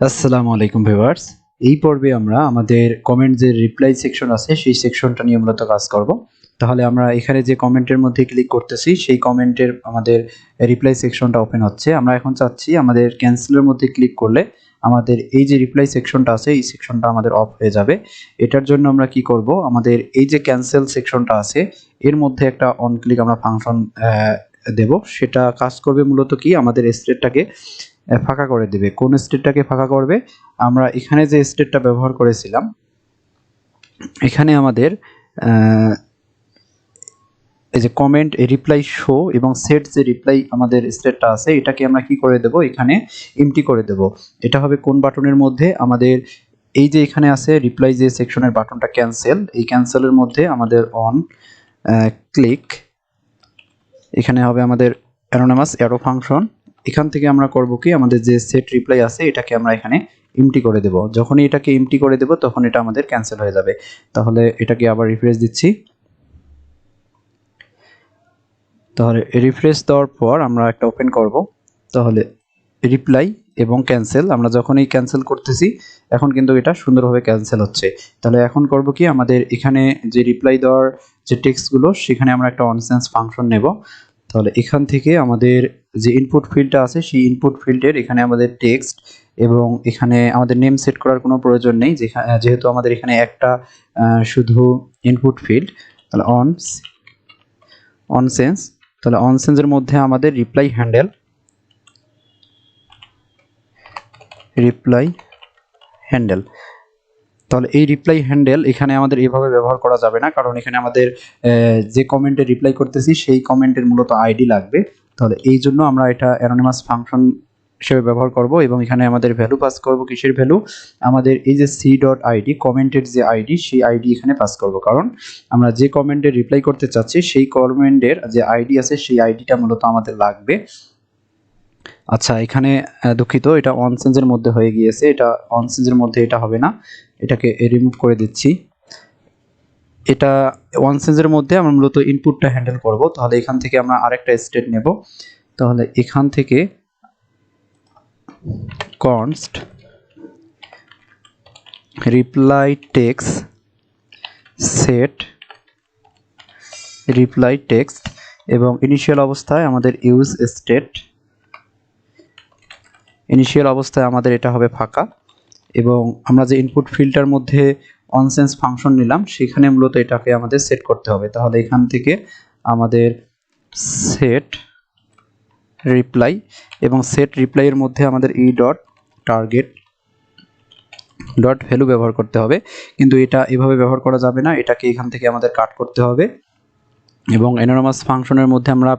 আসসালামু আলাইকুম ভিউয়ার্স। এই পর্বে আমরা আমাদের কমেন্ট যে রিপ্লাই সেকশন আছে সেই সেকশনটা নিয়ে মূলত কাজ করব। তাহলে আমরা এখানে যে কমেন্টের মধ্যে ক্লিক করতেছি সেই কমেন্টের আমাদের রিপ্লাই সেকশনটা ওপেন হচ্ছে। আমরা এখন চাচ্ছি আমাদের ক্যান্সেলের মধ্যে ক্লিক করলে আমাদের এই যে রিপ্লাই সেকশনটা আছে এই সেকশনটা আমাদের অফ হয়ে যাবে। এটার জন্য আমরা কি করব, আমাদের এই যে ক্যান্সেল সেকশনটা আছে এর মধ্যে একটা অন ক্লিক আমরা ফাংশন দেব। সেটা কাজ করবে মূলত কি, আমাদের স্টেটটাকে ফাঁকা করে দিবে। কোন স্টেটটাকে ফাঁকা করবে, আমরা এখানে যে স্টেটটা ব্যবহার করেছিলাম এখানে আমাদের এই যে কমেন্ট রিপ্লাই শো এবং সেট যে রিপ্লাই আমাদের স্টেটটা আছে এটাকে আমরা কি করে দেব, এখানে এমটি করে দেব। এটা হবে কোন বাটনের মধ্যে, আমাদের এই যে এখানে আছে রিপ্লাই যে সেকশনের বাটনটা ক্যান্সেল, এই ক্যান্সেলের মধ্যে আমাদের অন ক্লিক এখানে হবে আমাদের অ্যানোনিমাস অ্যারো ফাংশন। এখান থেকে আমরা করব কি, আমাদের যে সেট রিপ্লাই আছে এটাকে আমরা এখানে এমটি করে দেব। যখনই এটাকে এমটি করে দেব তখন এটা আমাদের ক্যান্সেল হয়ে যাবে। তাহলে এটাকে আবার রিফ্রেশ দিচ্ছি। তাহলে রিফ্রেশ দেওয়ার পর আমরা একটা ওপেন করব। তাহলে রিপ্লাই এবং ক্যান্সেল, আমরা যখনই ক্যান্সেল করতেছি এখন কিন্তু এটা সুন্দরভাবে ক্যান্সেল হচ্ছে। তাহলে এখন করব কি, আমাদের এখানে যে রিপ্লাই দেওয়ার যে টেক্সটগুলো সেখানে আমরা একটা অনসেন্স ফাংশন নেব। তাহলে এখান থেকে আমাদের যে ইনপুট ফিল্ডটা আছে সেই ইনপুট ফিল্ডের এখানে আমাদের টেক্সট এবং এখানে আমাদের নেম সেট করার কোনো প্রয়োজন নেই, যেহেতু আমাদের এখানে একটা শুধু ইনপুট ফিল্ড। তাহলে অনসেন্স, তাহলে অনসেন্সের মধ্যে আমাদের রিপ্লাই হ্যান্ডেল তাহলে এই রিপ্লাই হ্যান্ডেল এখানে আমাদের এভাবে ব্যবহার করা যাবে না, কারণ এখানে আমাদের যে কমেন্টে রিপ্লাই করতেছি সেই কমেন্টের মূলত আইডি লাগবে। তাহলে এই জন্য আমরা এটা অ্যানোনিমাস ফাংশন হিসেবে ব্যবহার করব এবং এখানে আমাদের ভ্যালু পাস করব। কিসের ভ্যালু, আমাদের এই যে c.id কমেন্টের যে আইডি সেই আইডি এখানে পাস করব, কারণ আমরা যে কমেন্টে রিপ্লাই করতে চাচ্ছি সেই কমেন্টের যে আইডি আছে সেই আইডিটা মূলত আমাদের লাগবে। আচ্ছা, এখানে দুঃখিত, এটা অনসেন্সের মধ্যে হয়ে গিয়েছে, এটা অনসেন্সের মধ্যে এটা হবে না, এটাকে রিমুভ করে দিচ্ছি। এটা অনসেন্সের মধ্যে আমরা মূলত ইনপুটটা হ্যান্ডেল করব। তাহলে এখান থেকে আমরা আরেকটা স্টেট নেব। তাহলে এখান থেকে const reply text set reply text এবং ইনিশিয়াল অবস্থায় আমাদের ইউজ স্টেট, ইনিশিয়াল অবস্থায় আমাদের এটা হবে ফাঁকা এবং আমরা যে ইনপুট ফিল্ডটার মধ্যে অনসেন্স ফাংশন নিলাম সেখানে মূলত এটাকে আমাদের সেট করতে হবে। তাহলে এখান থেকে আমাদের সেট রিপ্লাই এবং সেট রিপ্লাইয়ের মধ্যে আমাদের target ভ্যালু ব্যবহার করতে হবে, কিন্তু এটা এভাবে ব্যবহার করা যাবে না, এটাকে এখান থেকে আমাদের কাট করতে হবে এবং অ্যানোনিমাস ফাংশনের মধ্যে আমরা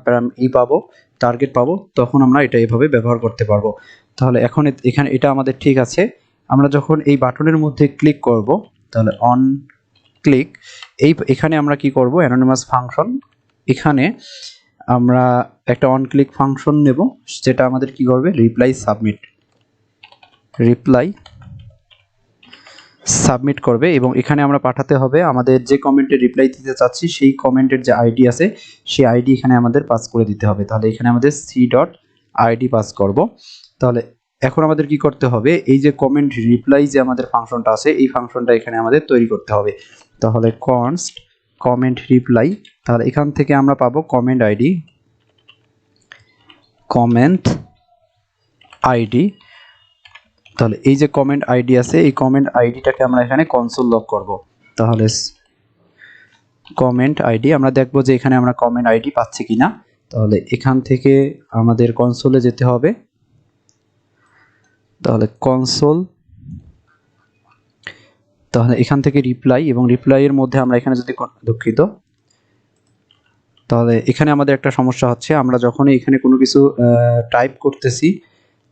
পাবো, টার্গেট পাবো, তখন আমরা এটা এভাবে ব্যবহার করতে পারবো। তাহলে এখন এখানে এটা আমাদের ঠিক আছে। আমরা যখন এই বাটনের মধ্যে ক্লিক করব, তাহলে অন ক্লিক এখানে আমরা কি করব, অ্যানোনিমাস ফাংশন এখানে আমরা একটা অন ক্লিক ফাংশন নেব, যেটা আমাদের কি করবে, রিপ্লাই সাবমিট করবে এবং এখানে আমরা পাঠাতে হবে আমাদের যে কমেন্টে রিপ্লাই দিতে চাচ্ছি সেই কমেন্টের যে আইডি আছে সেই আইডি এখানে আমাদের পাস করে দিতে হবে। তাহলে এখানে আমাদের c.id পাস করব। তাহলে এখন আমাদের কি করতে হবে, এই যে কমেন্ট রিপ্লাই যে আমাদের ফাংশনটা আছে এই ফাংশনটা এখানে আমাদের তৈরি করতে হবে। তাহলে কনস্ট কমেন্ট রিপ্লাই, তাহলে এখান থেকে আমরা পাবো কমেন্ট আইডি। তাহলে এই যে কমেন্ট আইডি আছে এই কমেন্ট আইডিটাকে আমরা এখানে কনসোল লক করব। তাহলে কমেন্ট আইডি আমরা দেখব যে এখানে আমরা কমেন্ট আইডি পাচ্ছি কিনা। তাহলে এখান থেকে আমাদের কনসোলে যেতে হবে। তাহলে কনসোল, তাহলে এখান থেকে রিপ্লাই এবং রিপ্লাইয়ের মধ্যে আমরা এখানে যদি দুঃখিত, তাহলে এখানে আমাদের একটা সমস্যা হচ্ছে, আমরা যখনই এখানে কোনো কিছু টাইপ করতেছি,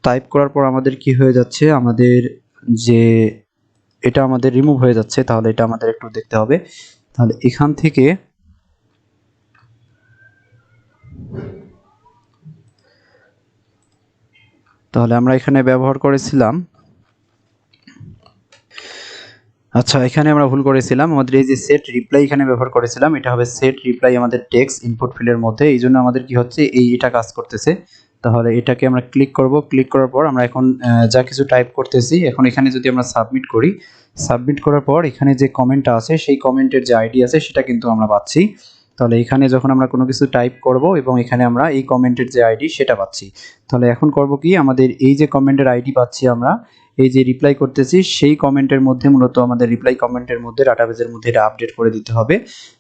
টাইপ করার পর আমাদের কি হয়ে যাচ্ছে, আমাদের যে এটা আমাদের রিমুভ হয়ে যাচ্ছে। তাহলে এটা আমাদের একটু দেখতে হবে। তাহলে এখান থেকে তাহলে আমরা এখানে ব্যবহার করেছিলাম, আচ্ছা এখানে আমরা ভুল করেছিলাম, আমাদের এই যে সেট রিপ্লাই এখানে ব্যবহার করেছিলাম, এটা হবে সেট রিপ্লাই আমাদের টেক্সট ইনপুট ফিল্ডের মধ্যে, এই জন্য আমাদের কি হচ্ছে, এটা কাজ করতেছে। তাহলে এটাকে আমরা ক্লিক করব, ক্লিক করার পর আমরা এখন যা কিছু টাইপ করতেছি, এখন এখানে যদি আমরা সাবমিট করি, সাবমিট করার পর এখানে যে কমেন্টটা আছে সেই কমেন্টের যে আইডি আছে সেটা কিন্তু আমরা পাচ্ছি। তাহলে এখানে যখন আমরা কোনো কিছু টাইপ করব এবং এখানে আমরা এই কমেন্টের যে আইডি সেটা পাচ্ছি। তাহলে এখন করব কি, আমাদের এই যে কমেন্টের আইডি পাচ্ছি আমরা, এই যে রিপ্লাই করতেছি সেই কমেন্টের মধ্যে মূলত আমাদের রিপ্লাই কমেন্টের মধ্যে ডাটাবেজের মধ্যে এটা আপডেট করে দিতে হবে।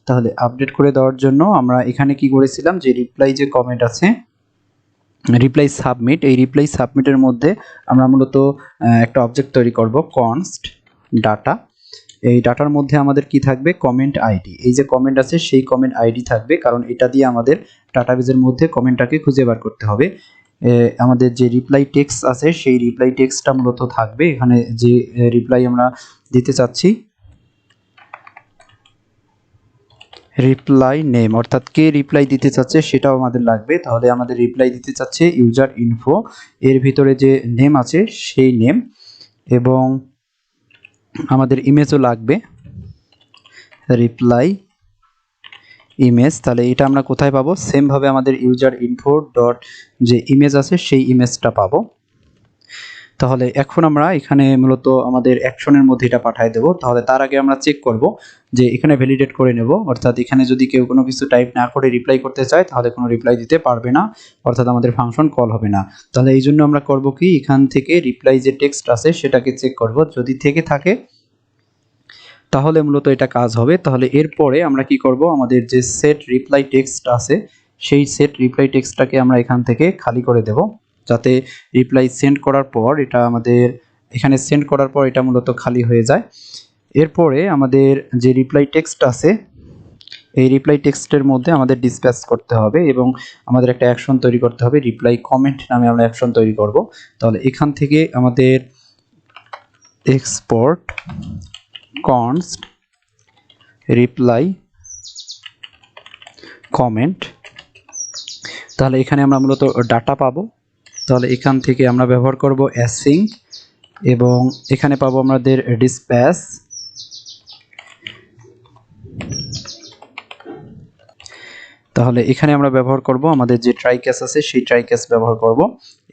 তাহলে আপডেট করে দেওয়ার জন্য আমরা এখানে কি করেছিলাম, যে রিপ্লাই যে কমেন্ট আছে, রিপ্লাই সাবমিট, এই রিপ্লাই সাবমিটের মধ্যে আমরা মূলত একটা অবজেক্ট তৈরি করব কনস্ট ডাটা। এই ডাটার মধ্যে আমাদের কি থাকবে, কমেন্ট আইডি। এই যে কমেন্ট আছে সেই কমেন্ট আইডি থাকবে, কারণ এটা দিয়ে আমাদের ডাটাবেজের মধ্যে কমেন্টটাকে খুঁজে বার করতে হবে। আমাদের যে রিপ্লাই টেক্সট আছে সেই রিপ্লাই টেক্সটটা মূলত থাকবে এখানে, যে রিপ্লাই আমরা দিতে চাচ্ছি, রিপ্লাই নেম, অর্থাৎ কে রিপ্লাই দিতে চাচ্ছে সেটাও আমাদের লাগবে। তাহলে আমাদের রিপ্লাই দিতে চাচ্ছে ইউজার ইনফো, এর ভিতরে যে নেম আছে সেই নেম, এবং আমাদের ইমেজও লাগবে, রিপ্লাই ইমেজ। তাহলে এটা আমরা কোথায় পাবো, সেম ভাবে আমাদের ইউজার ইনফো ডট যে ইমেজ আছে সেই ইমেজটা পাবো। তাহলে এখন আমরা এখানে মূলত আমাদের অ্যাকশনের মধ্যে এটা পাঠিয়ে দেব। তাহলে তার আগে আমরা চেক করব যে এখানে ভ্যালিডেট করে নেব, অর্থাৎ এখানে যদি কেউ কোনো কিছু টাইপ না করে রিপ্লাই করতে চায় তাহলে কোনো রিপ্লাই দিতে পারবে না, অর্থাৎ আমাদের ফাংশন কল হবে না। তাহলে এই জন্য আমরা করব কি, এখান থেকে রিপ্লাই যে টেক্সট আছে সেটাকে চেক করব, যদি থেকে থাকে তাহলে মূলত এটা কাজ হবে। তাহলে এরপরে আমরা কি করব, আমাদের যে সেট রিপ্লাই টেক্সট আছে সেই সেট রিপ্লাই টেক্সটটাকে আমরা এখান থেকে খালি করে দেব, যাতে রিপ্লাই সেন্ড করার পর এটা আমাদের এখানে সেন্ড করার পর এটা মূলত খালি হয়ে যায়। এরপরে আমাদের যে রিপ্লাই টেক্সট আছে এই রিপ্লাই টেক্সটের মধ্যে আমাদের ডিসপ্যাচ করতে হবে এবং আমাদের একটা অ্যাকশন তৈরি করতে হবে, রিপ্লাই কমেন্ট নামে আমরা অ্যাকশন তৈরি করব। তাহলে এখান থেকে আমাদের এক্সপোর্ট কনস্ট রিপ্লাই কমেন্ট, তাহলে এখানে আমরা মূলত ডাটা পাবো। তাহলে এখান থেকে আমরা ব্যবহার করব অ্যাসিং, এবং এখানে পাবো আমাদের ডিসপ্যাচ, তাহলে এখানে আমরা ব্যবহার করব আমাদের যে ট্রাই ক্যাচ আছে সেই ট্রাই ক্যাচ ব্যবহার করব,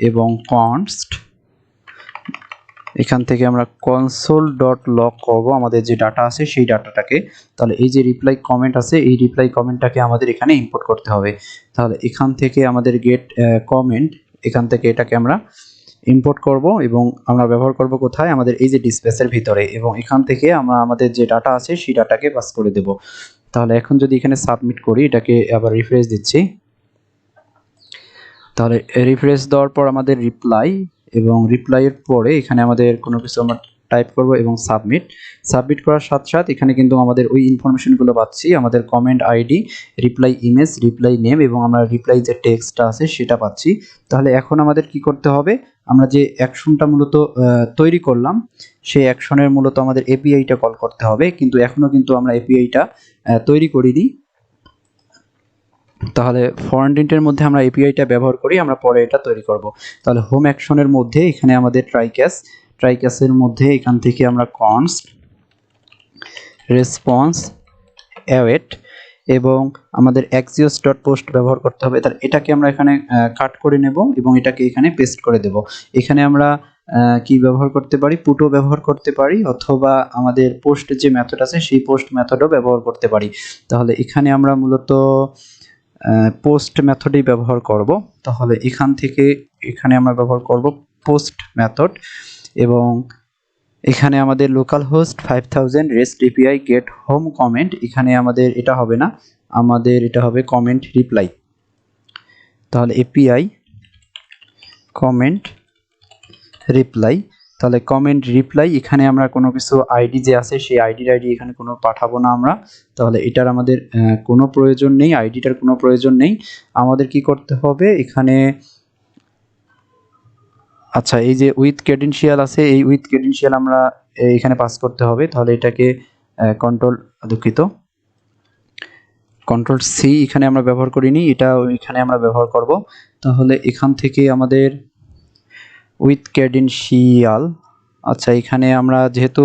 এবং কনস্ট এখান থেকে আমরা কনসোল ডট লগ করব আমাদের যে ডাটা আছে সেই ডাটাটাকে। তাহলে এই যে রিপ্লাই কমেন্ট আছে এই রিপ্লাই কমেন্টটাকে আমাদের এখানে ইম্পোর্ট করতে হবে। তাহলে এখান থেকে আমাদের গেট কমেন্ট, এখান থেকে এটাকে আমরা ইম্পোর্ট করব এবং আমরা ব্যবহার করব কোথায়, আমাদের এই যে ডিসপ্যাচের ভিতরে, এবং এখান থেকে আমরা আমাদের যে ডাটা আছে সেই ডাটাকে পাস করে দেব। তাহলে এখন যদি এখানে সাবমিট করি, এটাকে আবার রিফ্রেশ দিচ্ছি, তাহলে রিফ্রেশ দেওয়ার পর আমাদের রিপ্লাই, এবং রিপ্লাইয়ের পরে এখানে আমাদের কোনো কিছু আমরা টাইপ করব এবং সাবমিট। সাবমিট করার সাথে সাথে এখানে কিন্তু আমাদের ওই ইনফরমেশনগুলো পাচ্ছি, আমাদের comment ID, reply image, reply name, এবং আমরা রিপ্লাই যে টেক্সটটা আছে সেটা পাচ্ছি। তাহলে এখন আমাদের কি করতে হবে, আমরা যে অ্যাকশনটা মূলত তৈরি করলাম সেই অ্যাকশনের মূলত আমাদের এপিআইটা কল করতে হবে, কিন্তু এখনও কিন্তু আমরা এপিআইটা তৈরি করিনি। তাহলে ফরেন ইন্টের মধ্যে আমরা এপিআইটা ব্যবহার করি, আমরা পরে এটা তৈরি করব। তাহলে হোম অ্যাকশনের মধ্যে এখানে আমাদের ট্রাই ক্যাচের মধ্যে এখান থেকে আমরা কনস্ট রেসপন্স অ্যাওয়েট, এবং আমাদের এক্সিওস ডট পোস্ট ব্যবহার করতে হবে। তাহলে এটাকে আমরা এখানে কাট করে নেব এবং এটাকে এখানে পেস্ট করে দেব। এখানে আমরা কি ব্যবহার করতে পারি, পুটও ব্যবহার করতে পারি, অথবা আমাদের পোস্ট যে মেথড আছে সেই পোস্ট মেথডও ব্যবহার করতে পারি। তাহলে এখানে আমরা মূলত পোস্ট মেথডই ব্যবহার করব। তাহলে এখান থেকে এখানে আমরা ব্যবহার করব পোস্ট মেথড, এবং এখানে আমাদের local host 5000 rest API get home comment, এখানে আমাদের এটা হবে না, আমাদের এটা হবে কমেন্ট রিপ্লাই। তাহলে এপিআই কমেন্ট রিপ্লাই, তাহলে কমেন্ট রিপ্লাই এখানে আমরা কোনো কিছু আইডি যে আছে সেই আইডি এখানে কোনো পাঠাবো না আমরা। তাহলে এটার আমাদের কোনো প্রয়োজন নেই, আইডিটার কোনো প্রয়োজন নেই। আমাদের কি করতে হবে এখানে, আচ্ছা এই যে উইথ ক্রেডেনশিয়াল আছে এই উইথ ক্রেডেনশিয়াল আমরা এখানে পাস করতে হবে। তাহলে এটাকে কন্ট্রোল সি এখানে আমরা ব্যবহার করিনি, এটা এখানে আমরা ব্যবহার করব। তাহলে এখান থেকে আমাদের উইথ ক্রেডেনশিয়াল, আচ্ছা এখানে আমরা যেহেতু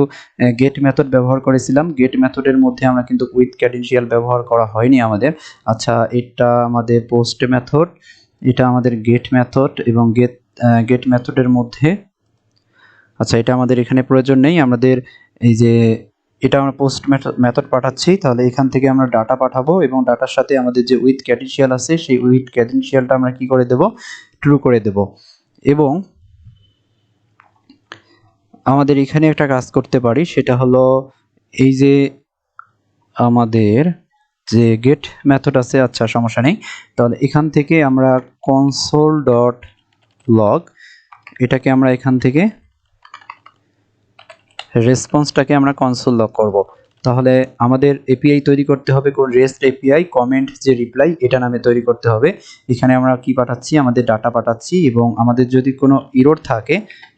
গেট মেথড ব্যবহার করেছিলাম, গেট মেথডের মধ্যে আমরা কিন্তু উইথ ক্রেডেনশিয়াল ব্যবহার করা হয়নি আমাদের। আচ্ছা এটা আমাদের পোস্ট মেথড, এটা আমাদের গেট মেথড এবং গেট মেথডের মধ্যে, আচ্ছা এটা আমাদের এখানে প্রয়োজন নেই, আমাদের এই যে এটা আমরা পোস্ট মেথড পাঠাচ্ছি, তাহলে এখান থেকে আমরা ডাটা পাঠাবো এবং ডাটার সাথে আমাদের যে উইথ ক্যাডেন্সিয়াল আছে সেই উইথ ক্যাডেন্সিয়ালটা আমরা কি করে দেব, ট্রু করে দেব। এবং আমাদের এখানে একটা কাজ করতে পারি, সেটা হলো এই যে আমাদের যে গেট মেথড আছে, আচ্ছা সমস্যা নেই, তাহলে এখান থেকে আমরা console.log এটাকে আমরা এখান থেকে রেসপন্সটাকে আমরা কনসোল লগ করব। তাহলে আমাদের এপিআই তৈরি করতে হবে, কোন রেস্ট এপিআই কমেন্ট যে রিপ্লাই এটা নামে তৈরি করতে হবে। এখানে আমরা কি পাঠাচ্ছি, আমাদের ডাটা পাঠাচ্ছি এবং আমাদের যদি কোনো এরর থাকে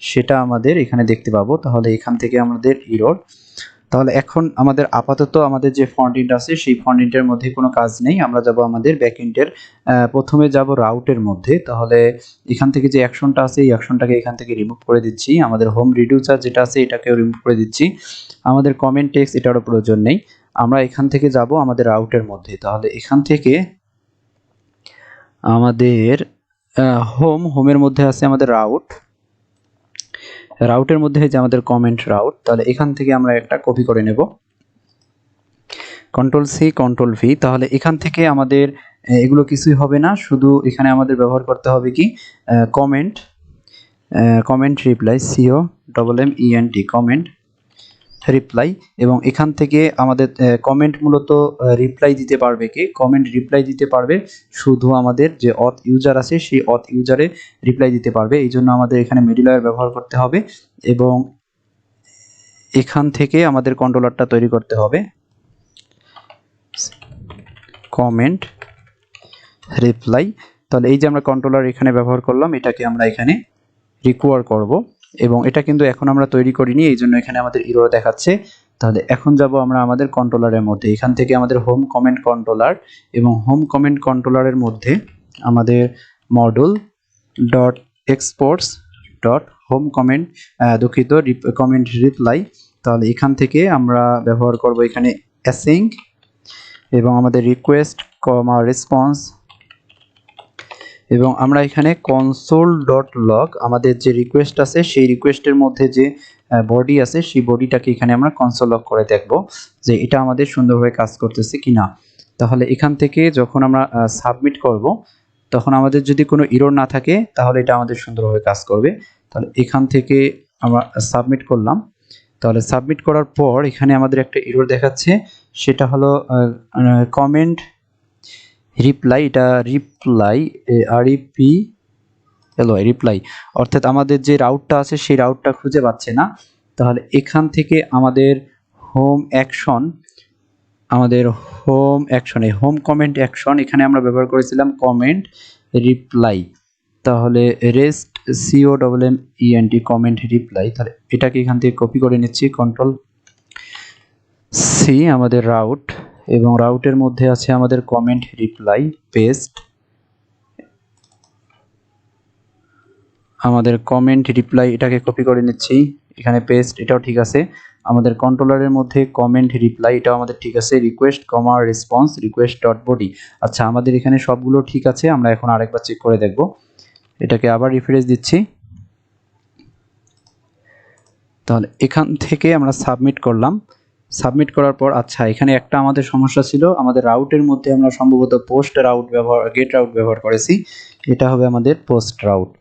সেটা আমাদের এখানে দেখতে পাবো। তাহলে এখান থেকে আমাদের এরর, তাহলে এখন আমাদের আপাতত আমাদের যে ফ্রন্ট এন্ড আছে সেই ফ্রন্ট এন্ডের মধ্যে কোনো কাজ নেই, আমরা যাব আমাদের ব্যাক এন্ডের, প্রথমে যাব রাউটের মধ্যে। তাহলে এখান থেকে যে অ্যাকশনটা আছে এই অ্যাকশনটাকে এখান থেকে রিমুভ করে দিচ্ছি, আমাদের হোম রিডিউসার যেটা আছে এটাকেও রিমুভ করে দিচ্ছি, আমাদের কমেন্ট টেক্সট এটারও প্রয়োজন নেই। আমরা এখান থেকে যাব আমাদের রাউটের মধ্যে, তাহলে এখান থেকে আমাদের হোমের মধ্যে আছে আমাদের রাউটের মধ্যে যে আমাদের কমেন্ট রাউট, তাহলে এখান থেকে আমরা একটা কপি করে নেব, Ctrl+C Ctrl+V। তাহলে এখান থেকে আমাদের এগুলো কিছুই হবে না, শুধু এখানে আমাদের ব্যবহার করতে হবে কি comment reply, COMMENT comment reply. এবং এখান থেকে আমাদের কমেন্ট মূলত রিপ্লাই দিতে পারবে কি, কমেন্ট রিপ্লাই দিতে পারবে শুধু আমাদের যে অথ ইউজার আছে সেই অথ ইউজারে রিপ্লাই দিতে পারবে, এই জন্য আমাদের এখানে মিডলওয়্যার ব্যবহার করতে হবে এবং এখান থেকে আমাদের কন্ট্রোলারটা তৈরি করতে হবে, কমেন্ট রিপ্লাই। তাহলে এই যে আমরা কন্ট্রোলার এখানে ব্যবহার করলাম, এটাকে আমরা এখানে রিকোয়ার করব এবং এটা কিন্তু এখন আমরা তৈরি করিনি, এই জন্য এখানে আমাদের এরর দেখাচ্ছে। তাহলে এখন যাব আমরা আমাদের কন্ট্রোলারের মধ্যে, এখান থেকে আমাদের হোম কমেন্ট কন্ট্রোলার এবং হোম কমেন্ট কন্ট্রোলারের মধ্যে আমাদের module dot exports dot home comment দুঃখিত কমেন্ট রিপ্লাই। তাহলে এখান থেকে আমরা ব্যবহার করব এখানে অ্যাসিং এবং আমাদের রিকোয়েস্ট কমা রেসপন্স এবং আমরা এখানে console.log আমাদের যে রিকোয়েস্ট আছে সেই রিকোয়েস্টের মধ্যে যে বডি আছে সেই বডিটাকে এখানে আমরা কনসোল লগ করে দেখব যে এটা আমাদের সুন্দরভাবে কাজ করতেছে কিনা। তাহলে এখান থেকে যখন আমরা সাবমিট করব তখন আমাদের যদি কোনো এরর না থাকে তাহলে এটা আমাদের সুন্দরভাবে কাজ করবে। তাহলে এখান থেকে আমরা সাবমিট করলাম, তাহলে সাবমিট করার পর এখানে আমাদের একটা এরর দেখাচ্ছে, সেটা হলো কমেন্ট রিপ্লাই, এটা রিপ্লাই রিপ্লাই অর্থাৎ আমাদের যে রাউটটা আছে সেই রাউটটা খুঁজে পাচ্ছে না। তাহলে এখান থেকে আমাদের হোম অ্যাকশনে হোম কমেন্ট অ্যাকশন এখানে আমরা ব্যবহার করেছিলাম কমেন্ট রিপ্লাই, তাহলে রেস্ট COMMENT কমেন্ট রিপ্লাই। তাহলে এটাকে এখান থেকে কপি করে নিচ্ছি, Ctrl+C আমাদের রাউট এবং রাউটের মধ্যে আছে আমাদের কমেন্ট রিপ্লাই, পেস্ট আমাদের কমেন্ট রিপ্লাই, এটাকে কপি করে নিচ্ছি এখানে পেস্ট, এটাও ঠিক আছে। আমাদের কন্ট্রোলারের মধ্যে কমেন্ট রিপ্লাই এটাও আমাদের ঠিক আছে, রিকোয়েস্ট কমা রেসপন্স রিকোয়েস্ট ডট বডি, আচ্ছা আমাদের এখানে সবগুলো ঠিক আছে। আমরা এখন আরেকবার চেক করে দেখব, এটাকে আবার রিফ্রেশ দিচ্ছি। তাহলে এখান থেকে আমরা সাবমিট করলাম, সাবমিট করার পর আচ্ছা এখানে একটা আমাদের সমস্যা ছিল, আমাদের রাউটের মধ্যে আমরা সম্ভবত গেট রাউট ব্যবহার করেছি, এটা হবে আমাদের পোস্ট রাউট।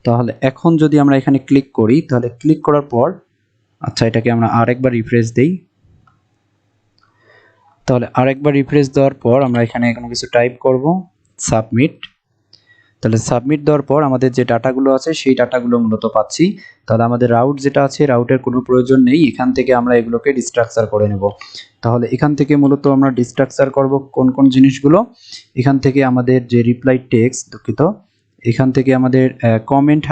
তাহলে এখন যদি আমরা এখানে ক্লিক করি, তাহলে ক্লিক করার পর আচ্ছা এটাকে আমরা আরেকবার রিফ্রেশ দেই, তাহলে আরেকবার রিফ্রেশ দেওয়ার পর আমরা এখানে কোনো কিছু টাইপ করব, সাবমিট। তাহলে সাবমিট দেওয়ার পর আমাদের যে ডাটাগুলো আছে সেই ডাটাগুলো মূলত পাচ্ছি। তাহলে আমাদের রাউট যেটা আছে রাউটের কোনো প্রয়োজন নেই, এখান থেকে আমরা এগুলোকে ডিস্ট্রাকচার করে নেব। তাহলে এখান থেকে মূলত আমরা ডিস্ট্রাকচার করব কোন কোন জিনিসগুলো, এখান থেকে আমাদের যে রিপ্লাই টেক্সট, দুঃখিত এখান থেকে আমাদের কমেন্ট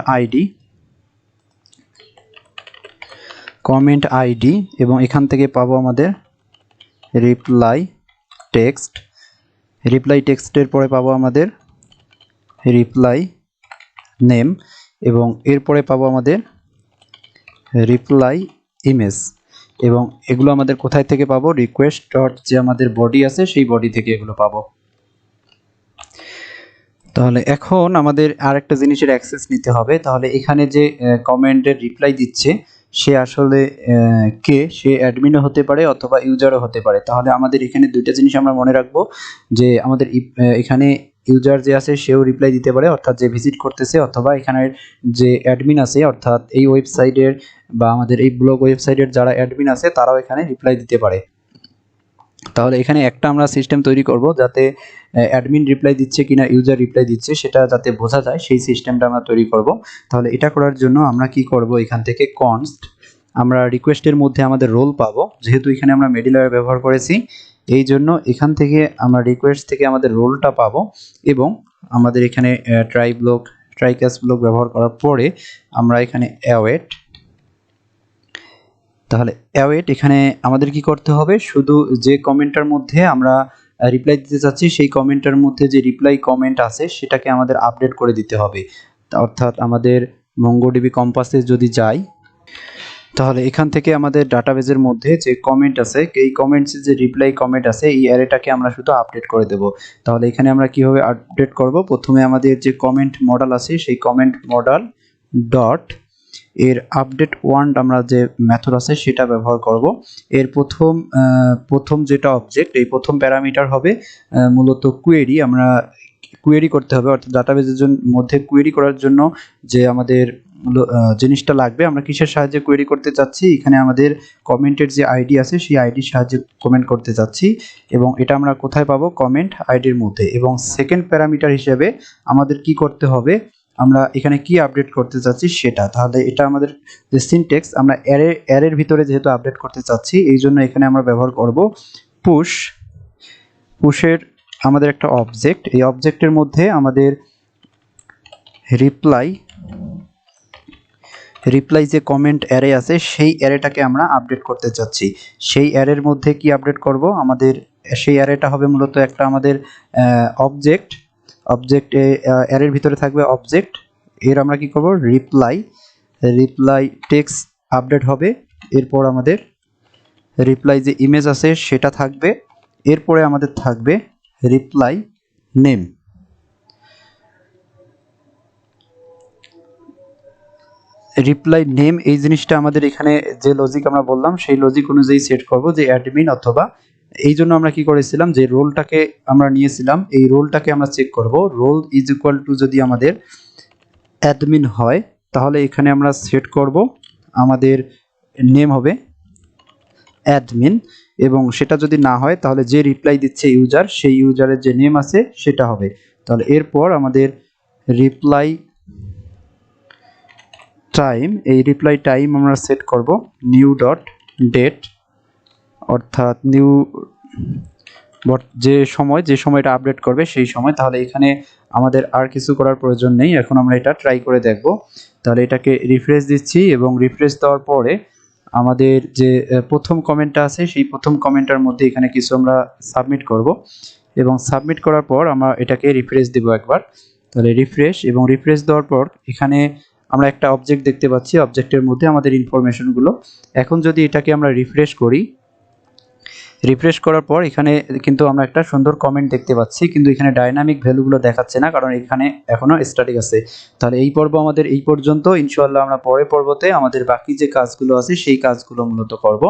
আইডি এবং এখান থেকে পাবো আমাদের রিপ্লাই টেক্সটের পরে পাবো আমাদের রিপ্লাই নেম এবং এরপরে পাবো আমাদের রিপ্লাই ইমেজ এবং এগুলো আমাদের কোথায় থেকে পাবো, রিকোয়েস্ট ডট যে আমাদের বডি আছে সেই বডি থেকে এগুলো পাবো। তাহলে এখন আমাদের আরেকটা জিনিসের অ্যাক্সেস নিতে হবে। তাহলে এখানে যে কমেন্টের রিপ্লাই দিচ্ছে সে আসলে কে? সে অ্যাডমিনও হতে পারে অথবা ইউজারও হতে পারে। তাহলে আমাদের এখানে দুইটা জিনিস আমরা মনে রাখবো যে আমাদের এখানে ইউজার যে আছে সেও রিপ্লাই দিতে পারে, অর্থাৎ যে ভিজিট করতেছে, অথবা এখানের যে অ্যাডমিন আছে অর্থাৎ এই ওয়েবসাইটের বা আমাদের এই ব্লগ ওয়েবসাইটের যারা অ্যাডমিন আছে তারাও এখানে রিপ্লাই দিতে পারে। তাহলে এখানে একটা আমরা সিস্টেম তৈরি করব যাতে অ্যাডমিন রিপ্লাই দিচ্ছে কিনা ইউজার রিপ্লাই দিচ্ছে সেটা যাতে বোঝা যায়, সেই সিস্টেমটা আমরা তৈরি করব। তাহলে এটা করার জন্য আমরা কি করব, এখান থেকে কনস্ট আমরা রিকোয়েস্টের মধ্যে আমাদের রোল পাবো, যেহেতু এখানে আমরা মিডলওয়্যার ব্যবহার করেছি এই জন্য এখান থেকে আমরা রিকোয়েস্ট থেকে আমাদের রোলটা পাবো। এবং আমাদের এখানে ট্রাই ক্যাচ ব্লক ব্যবহার করার পরে আমরা এখানে অ্যাওয়েট, তাহলে অ্যাওয়েট এখানে আমাদের কি করতে হবে, শুধু যে কমেন্টটার মধ্যে আমরা রিপ্লাই দিতে চাচ্ছি সেই কমেন্টটার মধ্যে যে রিপ্লাই কমেন্ট আছে সেটাকে আমাদের আপডেট করে দিতে হবে। অর্থাৎ আমাদের মঙ্গোডিবি কম্পাসে যদি যাই তাহলে এখান থেকে আমাদের ডাটাবেজের মধ্যে যে কমেন্ট আছে এই কমেন্টসে যে রিপ্লাই কমেন্ট আছে এই অ্যারেটাকে আমরা শুধু আপডেট করে দেব। তাহলে এখানে আমরা কিভাবে আপডেট করব, প্রথমে আমাদের যে কমেন্ট মডেল আছে সেই কমেন্ট মডেল ডট এর আপডেট ওয়ান্ট আমরা যে মেথড আছে সেটা ব্যবহার করব। এর প্রথম যেটা অবজেক্ট, এই প্রথম প্যারামিটার হবে মূলত কোয়েরি, আমরা কোয়েরি করতে হবে, অর্থাৎ ডাটাবেজের মধ্যে কোয়েরি করার জন্য যে আমাদের জিনিসটা লাগবে, আমরা কিসের সাহায্যে কোয়েরি করতে চাচ্ছি, এখানে আমাদের কমেন্টের যে আইডি আছে সেই আইডির সাহায্যে কমেন্ট করতে চাচ্ছি এবং এটা আমরা কোথায় পাবো, কমেন্ট আইডির মধ্যে। এবং সেকেন্ড প্যারামিটার হিসেবে আমাদের কি করতে হবে, আমরা এখানে কি আপডেট করতে চাচ্ছি সেটা। তাহলে এটা আমাদের যে সিনট্যাক্স, আমরা অ্যারের ভিতরে যেহেতু আপডেট করতে চাচ্ছি এই জন্য এখানে আমরা ব্যবহার করব পুশের আমাদের একটা অবজেক্ট, এই অবজেক্টের মধ্যে আমাদের রিপ্লাই যে কমেন্ট অ্যারে আছে সেই অ্যারেটাকে আমরা আপডেট করতে চাচ্ছি। সেই অ্যারের মধ্যে কি আপডেট করব, আমাদের সেই অ্যারেটা হবে মূলত একটা আমাদের অবজেক্ট অ্যারের ভিতরে থাকবে অবজেক্ট, এর আমরা কি করব, রিপ্লাই টেক্সট আপডেট হবে। এরপর আমাদের রিপ্লাই যে ইমেজ আছে সেটা থাকবে, এরপরে আমাদের থাকবে রিপ্লাই নেম। রিপ্লাই নেম এই জিনিসটা আমাদের এখানে যে লজিক আমরা বললাম সেই লজিক অনুযায়ী সেট করব যে অ্যাডমিন অথবা, এই জন্য আমরা কি করেছিলাম যে রোলটাকে আমরা নিয়েছিলাম, এই রোলটাকে আমরা চেক করব, রোল ইজ ইকুয়াল টু যদি আমাদের অ্যাডমিন হয় তাহলে এখানে আমরা সেট করব আমাদের নেম হবে অ্যাডমিন, এবং সেটা যদি না হয় তাহলে যে রিপ্লাই দিচ্ছে ইউজার সেই ইউজারের যে নেম আছে সেটা হবে। তাহলে এরপর আমাদের রিপ্লাই টাইম, এই রিপ্লাই টাইম আমরা সেট করব নিউ ডট ডেট, অর্থাৎ নিউ যে সময়টা আপডেট করবে সেই সময়। তাহলে এখানে আমাদের আর কিছু করার প্রয়োজন নেই, এখন আমরা এটা ট্রাই করে দেখব। তাহলে এটাকে রিফ্রেশ দিচ্ছি এবং রিফ্রেশ দেওয়ার পরে আমাদের যে প্রথম কমেন্টটা আছে সেই প্রথম কমেন্টটার মধ্যে এখানে কিছু আমরা সাবমিট করব এবং সাবমিট করার পর আমরা এটাকে রিফ্রেশ দেব একবার। তাহলে রিফ্রেশ দেওয়ার পর এখানে আমরা একটা অবজেক্ট দেখতে পাচ্ছি, অবজেক্টের মধ্যে আমাদের ইনফরমেশনগুলো। এখন যদি এটাকে আমরা রিফ্রেশ করি, রিফ্রেশ করার পর এখানে কিন্তু আমরা একটা সুন্দর কমেন্ট দেখতে পাচ্ছি, কিন্তু এখানে ডাইনামিক ভ্যালুগুলো দেখাচ্ছে না কারণ এখানে এখনো স্ট্যাটিক আছে। তাহলে এই পর্ব আমাদের এই পর্যন্ত, ইনশাআল্লাহ আমরা পরের পর্বতে আমাদের বাকি যে কাজগুলো আছে সেই কাজগুলো মূলত করব।